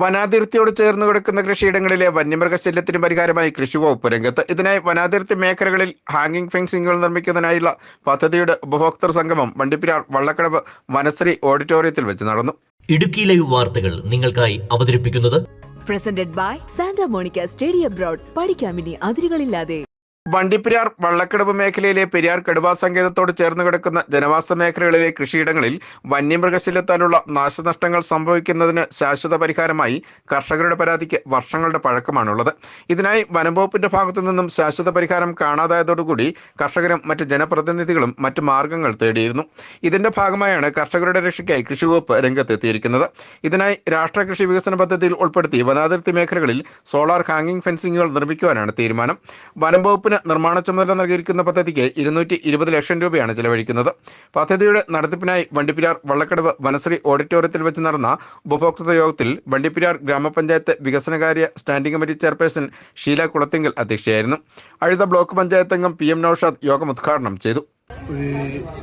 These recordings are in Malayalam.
വനാതിർത്തിയോട് ചേർന്ന് കിടക്കുന്ന കൃഷിയിടങ്ങളിലെ വന്യമൃഗശല്യത്തിന് പരിഹാരമായി കൃഷിവകുപ്പ് രംഗത്ത്. ഇതിനായി വനാതിർത്തി മേഖലകളിൽ ഹാങ്ങിങ് ഫെൻസിംഗുകൾ നിർമ്മിക്കുന്നതിനായുള്ള പദ്ധതിയുടെ ഉപഭോക്തൃ സംഗമം വണ്ടിപ്പെരിയാർ വള്ളക്കടവ് വനശ്രീ ഓഡിറ്റോറിയത്തിൽ വെച്ച് നടന്നു. ഇടുക്കി ലൈവ് വാർത്തകൾ നിങ്ങൾക്കായി അവതരിപ്പിക്കുന്നത് presented by Santa Monica study abroad. പഠിക്കാമിനി അതിരുകളില്ലാതെ. വണ്ടിപ്പെരിയാർ വള്ളക്കടവ് മേഖലയിലെ പെരിയാർ കടുവാ സങ്കേതത്തോട് ചേർന്ന് കിടക്കുന്ന ജനവാസ മേഖലകളിലെ കൃഷിയിടങ്ങളിൽ വന്യമൃഗശല്യത്താലുള്ള നാശനഷ്ടങ്ങൾ സംഭവിക്കുന്നതിന് ശാശ്വത പരിഹാരമായി കർഷകരുടെ പരാതിക്ക് വർഷങ്ങളുടെ പഴക്കമാണുള്ളത്. ഇതിനായി വനംവകുപ്പിന്റെ ഭാഗത്തു നിന്നും ശാശ്വത പരിഹാരം കാണാതായതോടുകൂടി കർഷകരും മറ്റ് ജനപ്രതിനിധികളും മറ്റ് മാർഗങ്ങൾ തേടിയിരുന്നു. ഇതിന്റെ ഭാഗമായാണ് കർഷകരുടെ രക്ഷയ്ക്കായി കൃഷിവകുപ്പ് രംഗത്തെത്തിയിരിക്കുന്നത്. ഇതിനായി രാഷ്ട്ര കൃഷി വികസന പദ്ധതിയിൽ ഉൾപ്പെടുത്തി വനാതിർത്തി മേഖലകളിൽ സോളാർ ഹാങ്ങിങ് ഫെൻസിംഗുകൾ നിർമ്മിക്കുവാനാണ് തീരുമാനം. വനംവകുപ്പിന് നിർമ്മാണ ചുമതല നൽകിയിരിക്കുന്ന പദ്ധതിക്ക് 220 ലക്ഷം രൂപയാണ് ചെലവഴിക്കുന്നത്. പദ്ധതിയുടെ നടത്തിപ്പിനായി വണ്ടിപ്പെരിയാർ വള്ളക്കടവ് വനശ്രീ ഓഡിറ്റോറിയത്തിൽ വെച്ച് നടന്ന ഉപഭോക്തൃ യോഗത്തിൽ വണ്ടിപ്പെരിയാർ ഗ്രാമപഞ്ചായത്ത് വികസനകാര്യ standing committee chairperson Sheela Kulathinkal അധ്യക്ഷയായിരുന്നു. അഴുത ബ്ലോക്ക് പഞ്ചായത്ത് അംഗം PM നൌഷാദ് യോഗം ഉദ്ഘാടനം ചെയ്തു.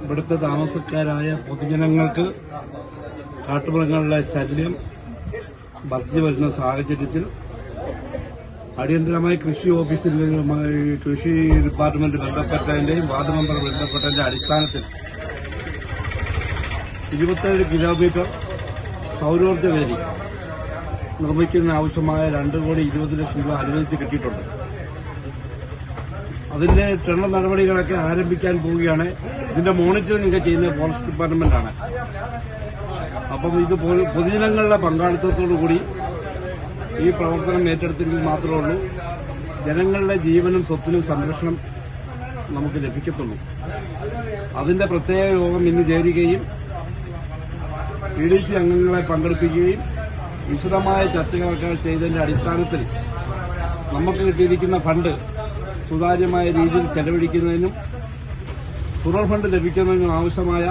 ഇവിടുത്തെ താമസക്കാരായ പൊതുജനങ്ങൾക്ക് കാട്ടുമൃഗങ്ങളുടെ ശല്യം വർദ്ധിച്ചു വരുന്ന സാഹചര്യത്തിൽ അടിയന്തരമായി കൃഷി ഓഫീസിലുമായി കൃഷി ഡിപ്പാർട്ട്മെന്റ് ബന്ധപ്പെട്ടതിന്റെയും വാർഡ് മെമ്പർ ബന്ധപ്പെട്ടതിന്റെ അടിസ്ഥാനത്തിൽ 27 കിലോമീറ്റർ സൌരോർജ്ജ വേലി നിർമ്മിക്കുന്നതിന് ആവശ്യമായ 2,20,00,000 രൂപ അനുവദിച്ച് കിട്ടിയിട്ടുണ്ട്. അതിന്റെ ടെൻഡർ നടപടികളൊക്കെ ആരംഭിക്കാൻ പോവുകയാണ്. ഇതിന്റെ മോണിറ്ററിംഗ് ചെയ്യുന്നത് ഫോറസ്റ്റ് ഡിപ്പാർട്ട്മെന്റാണ്. അപ്പം ഇത് പൊതുജനങ്ങളുടെ പങ്കാളിത്തത്തോടുകൂടി ഈ പ്രവർത്തനം ഏറ്റെടുത്തെങ്കിൽ മാത്രമേ ഉള്ളൂ ജനങ്ങളുടെ ജീവനും സ്വത്തിനും സംരക്ഷണം നമുക്ക് ലഭിക്കത്തുള്ളൂ. അതിന്റെ പ്രത്യേക യോഗം ഇന്ന് ചേരുകയും PDC അംഗങ്ങളെ പങ്കെടുപ്പിക്കുകയും വിശദമായ ചർച്ചകളൊക്കെ ചെയ്തതിന്റെ അടിസ്ഥാനത്തിൽ നമുക്ക് കിട്ടിയിരിക്കുന്ന ഫണ്ട് സുതാര്യമായ രീതിയിൽ ചെലവഴിക്കുന്നതിനും തുടർ ഫണ്ട് ലഭിക്കുന്നതിനും ആവശ്യമായ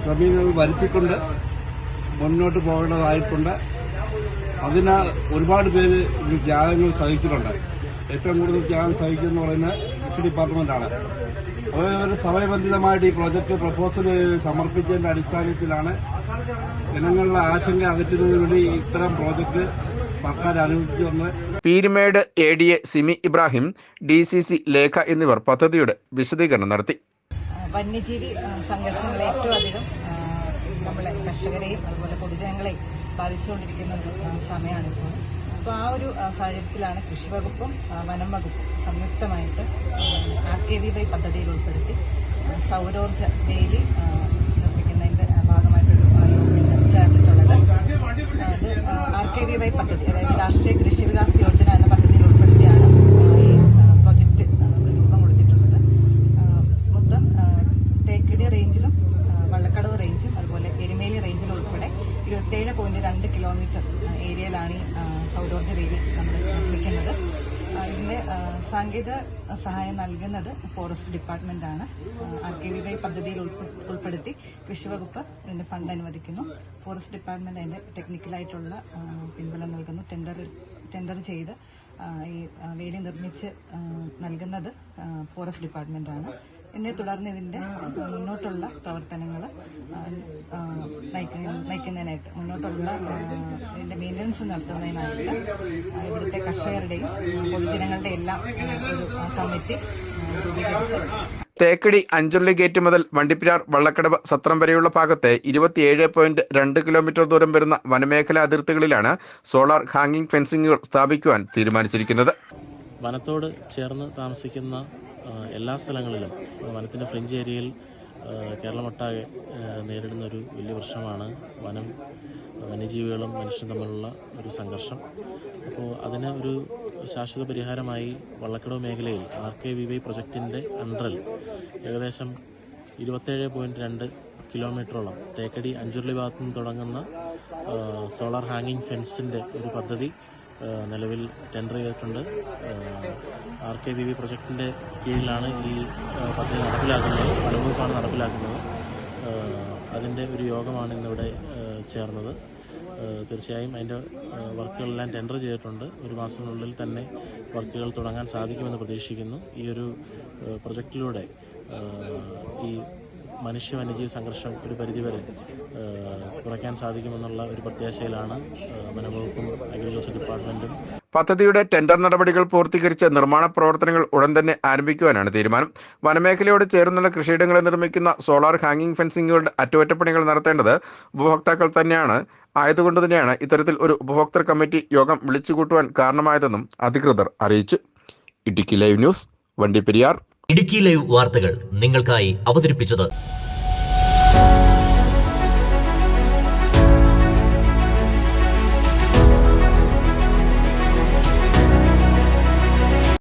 ക്രമീകരണങ്ങൾ വരുത്തിക്കൊണ്ട് മുന്നോട്ട് പോകേണ്ടതായിട്ടുണ്ട്. അതിന് ഒരുപാട് പേര് ത്യാഗങ്ങൾ സഹിച്ചിട്ടുണ്ട്. ഏറ്റവും കൂടുതൽ ത്യാഗം സഹിക്കുന്ന പറയുന്നത് കൃഷി ഡിപ്പാർട്ട്മെന്റാണ്. ഒരു സമയബന്ധിതമായിട്ട് ഈ പ്രോജക്ട് പ്രപ്പോസൽ സമർപ്പിച്ചതിന്റെ അടിസ്ഥാനത്തിലാണ് ജനങ്ങളുടെ ആശങ്ക അകറ്റുന്നതിന് വേണ്ടി ഇത്തരം പ്രോജക്ട് സർക്കാർ അനുവദിച്ചു വന്ന് പീരുമേട് ADA സിമി ഇബ്രാഹിം, DCC ലേഖ എന്നിവർ പദ്ധതിയുടെ വിശദീകരണം നടത്തി. വന്യജീവി സംഘർഷങ്ങൾ ഏറ്റവും അധികം നമ്മളെ കർഷകരെയും അതുപോലെ പൊതുജനങ്ങളെയും ബാധിച്ചുകൊണ്ടിരിക്കുന്ന ഒരു സമയമാണിപ്പോൾ. അപ്പോൾ ആ ഒരു സാഹചര്യത്തിലാണ് കൃഷിവകുപ്പും വനം വകുപ്പും സംയുക്തമായിട്ട് RKVY പദ്ധതിയിൽ ഉൾപ്പെടുത്തി സൗരോർജ്ജ വേലി നിർമ്മിക്കുന്നതിന്റെ ഭാഗമായിട്ടൊരു യോഗം ചേർന്നിട്ടുള്ളത്. അത് RKVY പദ്ധതി, അതായത് രാഷ്ട്രീയ കൃഷി വികാസ് യോജന എന്ന പദ്ധതിയിൽ ഉൾപ്പെടുത്തിയാണ് ഈ പ്രൊജക്ട് രൂപം കൊടുത്തിട്ടുള്ളത്. മൊത്തം തേക്കടി റേഞ്ചിലും വള്ളക്കടവ് റേഞ്ചും അതുപോലെ എരുമേലി റേഞ്ചിലും ഉൾപ്പെടെ 27.2 കിലോമീറ്റർ ഏരിയയിലാണ് ഈ സൗരോർജ്ജ വേലി നമ്മൾ നിർമ്മിക്കുന്നത്. ഇതിന്റെ സാങ്കേതിക സഹായം നൽകുന്നത് ഫോറസ്റ്റ് ഡിപ്പാർട്ട്മെന്റാണ്. RKVY പദ്ധതിയിൽ ഉൾപ്പെടുത്തി കൃഷിവകുപ്പ് ഇതിന്റെ ഫണ്ട് അനുവദിക്കുന്നു. ഫോറസ്റ്റ് ഡിപ്പാർട്ട്മെന്റ് അതിന്റെ ടെക്നിക്കലായിട്ടുള്ള പിൻബലം നൽകുന്നു. ടെൻഡർ ചെയ്ത് ഈ വേലി നിർമ്മിച്ച് നൽകുന്നത് ഫോറസ്റ്റ് ഡിപ്പാർട്ട്മെന്റാണ്. ഇതിനെ തുടർന്ന് ഇതിന്റെ മുന്നോട്ടുള്ള പ്രവർത്തനങ്ങൾ നയിക്കുന്നതിനായിട്ട് മുന്നോട്ടുള്ള ഇതിന്റെ മെയിൻ്റനൻസ് നടത്തുന്നതിനായിട്ട് ഇവിടുത്തെ കർഷകരുടെയും പൊതുജനങ്ങളുടെ എല്ലാം ഒരു കമ്മിറ്റി രൂപീകരിച്ച് തേക്കടി അഞ്ചുള്ളി ഗേറ്റ് മുതൽ വണ്ടിപ്പെരിയാർ വള്ളക്കടവ് സത്രം വരെയുള്ള ഭാഗത്തെ 27.2 കിലോമീറ്റർ ദൂരം വരുന്ന വനമേഖല അതിർത്തികളിലാണ് സോളാർ ഹാങ്ങിങ് ഫെൻസിംഗുകൾ സ്ഥാപിക്കുവാൻ തീരുമാനിച്ചിരിക്കുന്നത്. വനത്തോട് ചേർന്ന് താമസിക്കുന്ന എല്ലാ സ്ഥലങ്ങളിലും വനത്തിൻ്റെ ഫ്രിഞ്ച് ഏരിയയിൽ കേരളമൊട്ടാകെ നേരിടുന്ന ഒരു വലിയ പ്രശ്നമാണ് വന്യജീവികളും മനുഷ്യരും തമ്മിലുള്ള ഒരു സംഘർഷം. അപ്പോൾ അതിന് ഒരു ശാശ്വത പരിഹാരമായി വള്ളക്കടവ് മേഖലയിൽ RKVY പ്രൊജക്റ്റിൻ്റെ അണ്ടറിൽ ഏകദേശം 27.2 കിലോമീറ്ററോളം തേക്കടി അഞ്ചുരുളി ഭാഗത്തു നിന്ന് തുടങ്ങുന്ന സോളാർ ഹാങ്ങിങ് ഫെൻസിൻ്റെ ഒരു പദ്ധതി നിലവിൽ ടെൻഡർ ചെയ്തിട്ടുണ്ട്. RKVY പ്രൊജക്റ്റിൻ്റെ കീഴിലാണ് ഈ പദ്ധതി നടപ്പിലാക്കുന്നത്. വനംവകുപ്പാണ് നടപ്പിലാക്കുന്നത്. അതിൻ്റെ ഒരു യോഗമാണ് ഇന്നിവിടെ ചേർന്നത്. തീർച്ചയായും അതിൻ്റെ വർക്കുകളെല്ലാം ടെൻഡർ ചെയ്തിട്ടുണ്ട്. ഒരു മാസത്തിനുള്ളിൽ തന്നെ വർക്കുകൾ തുടങ്ങാൻ സാധിക്കുമെന്ന് പ്രതീക്ഷിക്കുന്നു. ഈ ഒരു പ്രൊജക്റ്റിലൂടെ ഈ മനുഷ്യ വന്യജീവി സംഘർഷം ഒരു പരിധിവരെ കുറയ്ക്കാൻ സാധിക്കുമെന്നുള്ള ഒരു പ്രത്യാശയിലാണ് വനംവകുപ്പും ഫോറസ്റ്റ് ഡിപ്പാർട്ട്മെൻറ്റും പദ്ധതിയുടെ ടെൻഡർ നടപടികൾ പൂർത്തീകരിച്ച് നിർമ്മാണ പ്രവർത്തനങ്ങൾ ഉടൻ തന്നെ ആരംഭിക്കുവാനാണ് തീരുമാനം. വനമേഖലയോട് ചേർന്നുള്ള കൃഷിയിടങ്ങളിൽ നിർമ്മിക്കുന്ന സോളാർ ഹാങ്ങിംഗ് ഫെൻസിങ്ങുകളുടെ അറ്റകുറ്റപ്പണികൾ നടത്തേണ്ടത് ഉപഭോക്താക്കൾ തന്നെയാണ്. ആയതുകൊണ്ട് തന്നെയാണ് ഇത്തരത്തിൽ ഒരു ഉപഭോക്തൃ കമ്മിറ്റി യോഗം വിളിച്ചുകൂട്ടുവാൻ കാരണമായതെന്നും അധികൃതർ അറിയിച്ചു. Idukki live news, Vandiperiyar. Idukki live വാർത്തകൾ നിങ്ങൾക്കായി അവതരിപ്പിച്ചത്